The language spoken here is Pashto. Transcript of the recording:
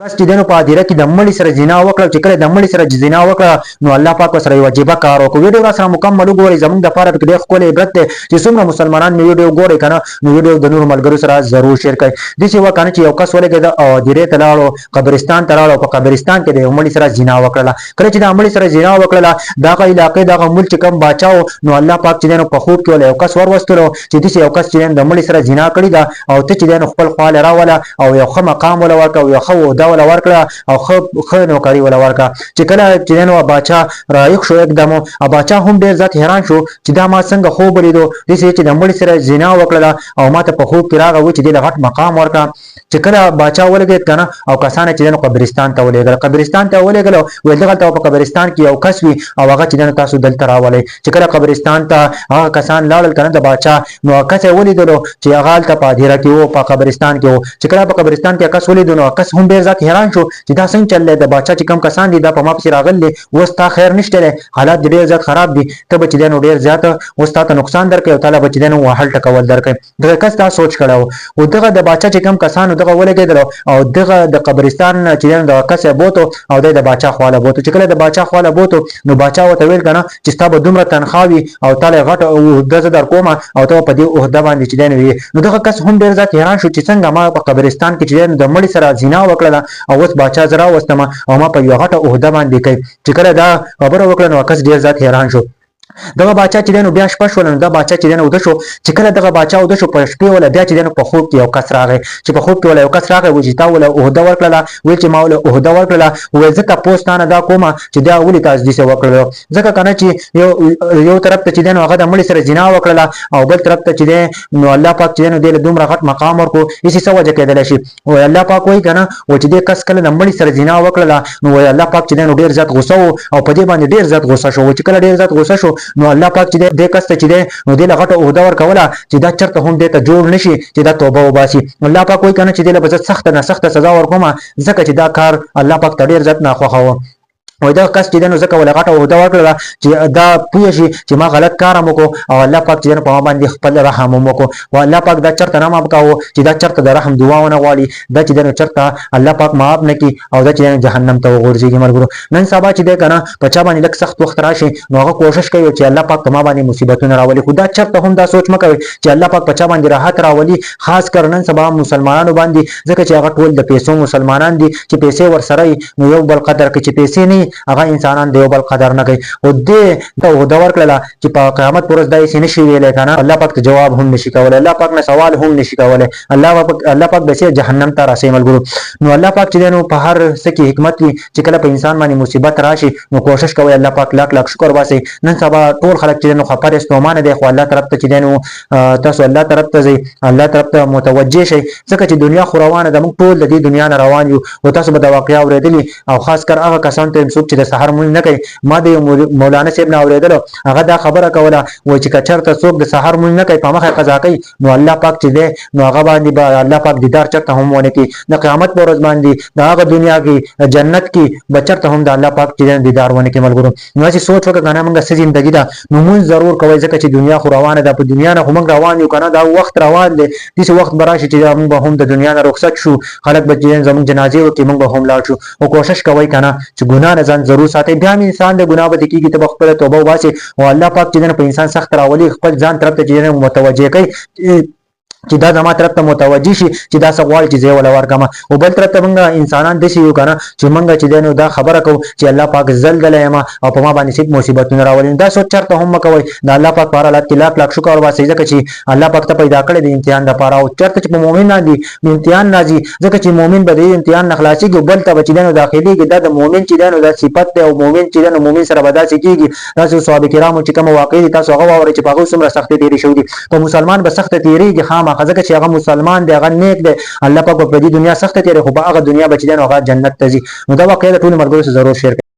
بس چې دنو په هدیره کې د مړي سره زنا وکړه چې کله د مړي سره زنا وکړه نو الله پاک سره یو واجبہ کار وکړ. ویډیو را سره مکمل وګورئ زموږ د پاره کې ډېر ښکلی عبرت دی چې څومره مسلمانان مې ویډیو ګورئ که نه نو ویډیو د نورو ملګرو سره ضرور شیر کړئ. داسې وه که نه چې یو کس ولګېده او هدیرې ته لاړو قبرستان ته لاړو په قبرستان کې د یو مړي سره زنا وکړله. کله چې د مړي سره زنا وکړله دغه علاقې دغه ملک چې کوم باچا و نو الله پاک چې دی نو په خوب کې وله یو کس وروستلو چې داسې یو کس چې دی د مړي سره زنا کړې ده او ته چې دی نو خپل خواله راوله او یو ښه مقام وله ورکړه او یو ښه عهده وله ورکړه او ښه نوکري ولا ورکړه. چې کله چې نو باچا رایق شو एकदम او باچا هم ډیر ځات حیران شو چې دا ما څنګه خوب ولیدو داسې چې د مړي سره زنا وکړله او ما ته په خوب کې راغی چې دې له غټ مقام ورکړه. چې کله باچا ولګېد که نه او کسان چې نو قبرستان ته ولېږل ویل دغلته په قبرستان کې یو کس وي او هغه چې نو تاسو دلته راولئ. چې کله قبرستان ته هغه کسان لاړل که نه د باچا نو کس یې ولیدلو چې هغه هلته په هدیره کې و په قبرستان کې و. چې کله په قبرستان کې کس ولیدو نو کس هم ډېر ځات حیران شو چې دا څنګه چل دی د باچا چې کوم کسان دي دا په ما پسې راغلي اوس تا خیر نشته دی حالات دې ډېر زیات خراب دي ته به چې دی نو ډېر زیات اوس تا ته نقصان درکوي او تا له به چې دی نو وهل ټکول درکوي. دغه کس دا سوچ کړی و او دغه د باچا چې کوم کسان دغه ولګېدلو او دغه د قبرستان چې دی نو دغه کس یې بوتو او دی د باچا خواله بوتو. چې کله د باچا خواله بوتو نو باچا ورته ویل که نه چې ستا به دومره تنخوا وي او تا له یې غټه عهده زه در کومه او ته به په دې عهده باندې چې دی نو وي. نو دغه کس هم ډېر زیات حیران شو چې څنګه ما په قبرستان کې چې دی نو د مړي سره زنا وکړله او اوس باچا زه راوستمه او ما په یوه غټه عهده باندې کوي. چې کله دا خبره وکړه نو کس ډېر زیات حیران شو. دغه باچا چې دی نو بیا شپه شوله نو دا باچا چې دی نو وده شو. چې کله دغه باچا وده شو په شپې وله بیا چې دی نو په خوب کې یو کس راغی چې په خوب کې وله یو کس راغی وایي چې تا وله عهده ورکړله ویل چې ما وله عهده ورکړله ویل زه تپوس تا نه دا کومه چې دا ولې تاسو داسې وکړلو ځکه که نه چې یو طرف ته چې دی نو هغه د مړي سره زنا وکړله او بل طرف ته چې دی نو الله پاک چې دی نو دې له دومره غټ مقام ورکړو هېڅ څه وجه کېدلی شي. وایي الله پاک وایي که نه و چې دې کس کله د مړي سره زنا وکړله نو وایي الله پاک چې دی نو ډېر زیات غوسه و او په دې باندې ډېر زیات غوسه شو. چې کله ډېر زیات غوسه شو نو الله پاک چې دې کس ته چې دی نو دې له غټه عهده ورکوله چې دا چېرته هم دې ته جوړ نه شي چې دا توبه وباسي. الله پاک وایي که نه چې دې له به زه سخته نه سخته سزا ورکومه ځکه چې دا کار الله پاک ته ډېر زیات ناخوښه و. وایي دغه کس چې دی نو ځکه ولې غټه عهده ورکړله چې دا پوه شي چې ما غلط کار هم وکړو او الله پاک چې دی نو په ما باندې خپل رحم هم وکړو. او الله پاک دا چېرته نه معاف کاوه چې دا چېرته د رحم دعا ونه غواړي دا چې دی نو چېرته الله پاک معاف نه کړي او دا چې دی نو جهنم ته وغورځېږي. ملګرو نن سبا چې دی که نه په چا باندې لږ سخت وخت راشي نو هغه کوشش کوي چې الله پاک په ما باندې مصیبتونه راولي خو دا چېرته هم دا سوچ مه کوئ چې الله پاک په چا باندې راحت راولي خاص کر نن سبا مسلمانانو باندې ځکه چې هغه ټول د پیسو مسلمانان دي چې پیسې ورسره وي نو یو بل قدر کوي چې پیسې نه هغه انسانان د یو بل قدر نه کوي. او دې ته عهده ورکړله چې په قیامت پر ورځ دا هېڅ نشي ویلی که نه الله پاک ته جواب هم نشي کولی الله پاک نه سوال هم نشي کولی الله پاک بسې جهنم ته راسوي. ملګرو نو الله پاک چې دی نو په هر څه کې حکمت وي چې کله په انسان باندې مصیبت راشي نو کوشش کوئ الله پاک لاک لاک شکر باسئ. نن سبا ټول خلک چې دی نو خفه دی ستومانه دی خو الله طرف ته چې دی نو تاسو الله طرف ته ځئ الله طرف ته متوجه شئ ځکه چې دنیا خو روانه ده موږ ټول د دې دنیا نه روان یو او تاسو به دا واقعه اورېدلي او خاص کر هغه کسان ته څوک چې د سحر لمونځ نه کوي. ما د مولانا صاحب نه اورېدلو هغه دا خبره کوله وایي چې که چېرته څوک د سحر لمونځ نه کوي په مخه قضا کوي نو الله پاک چې دی نو هغه باندې به الله پاک دیدار چېرته هم ونه کړي د قیامت په ورځ باندې د هغه دنیا کې جنت کې به چېرته هم د الله پاک چې دی دیدار ونه کړي. ملګرو نو هسې سوچ وکړه که نه موږ څه زندګي ده نو مونځ ضرور کوئ ځکه چې دنیا خو روانه ده په دنیا نه خو موږ روان یو که نه دا وخت روان دی داسې وخت به راشي چې موږ به هم د دنیا نه رخصت شو خلک به زموږ جنازې وکړي موږ به هم لاړ شو. او کوشش کوئ که نه چې ګناه نه ځان ضرور ساتئ بیا هم انسان د ګناه به دې کېږي ته به خپله توبه وباسې او الله پاک چې دی نو په انسان سخت راولي خپل ځان طرف ته چې دی نو متوجه کوي چې دا زما طرف ته متوجه شي چې دا څه غواړي چې زه یې وله ورکړم. او بل طرف ته موږ انسانان داسې یو که نه چې موږ چې دی نو دا خبره کوو چې الله پاک زلزله یم او په ما باندې څه مصیبتونه راولي. دا سوچ چېرته هم مه کوئ د الله پاک په هر حالت کې لاک لاک شکر وباسئ ځکه چې الله پاک ته پیدا کړی د امتحان دپاره او چېرته چې په مؤمن باندې امتحان راځي ځکه چې مؤمن به د دې امتحان نه خلاصېږي او بل ته به چې دی نو داخلېږي دا د مؤمن چې دی نو دا صفت دی او مؤمن چې دی نو مؤمن سره به داسې کېږي داسې صحابه کرامو چې کومه واقعې دي تاسو هغه واورئ چې په هغوی څومره سختۍ تېرې شوي دي. په مسلمان به سخته تېرېږي خامخا ځکه چې هغه مسلمان دی هغه نیک دی الله پاک په دې دنیا سخته تېرې خو په هغه دنیا به چې دی نو هغه جنت ته ځي. نو دا واقعه د ټولو ملګرو سره ضرور شیر کړئ.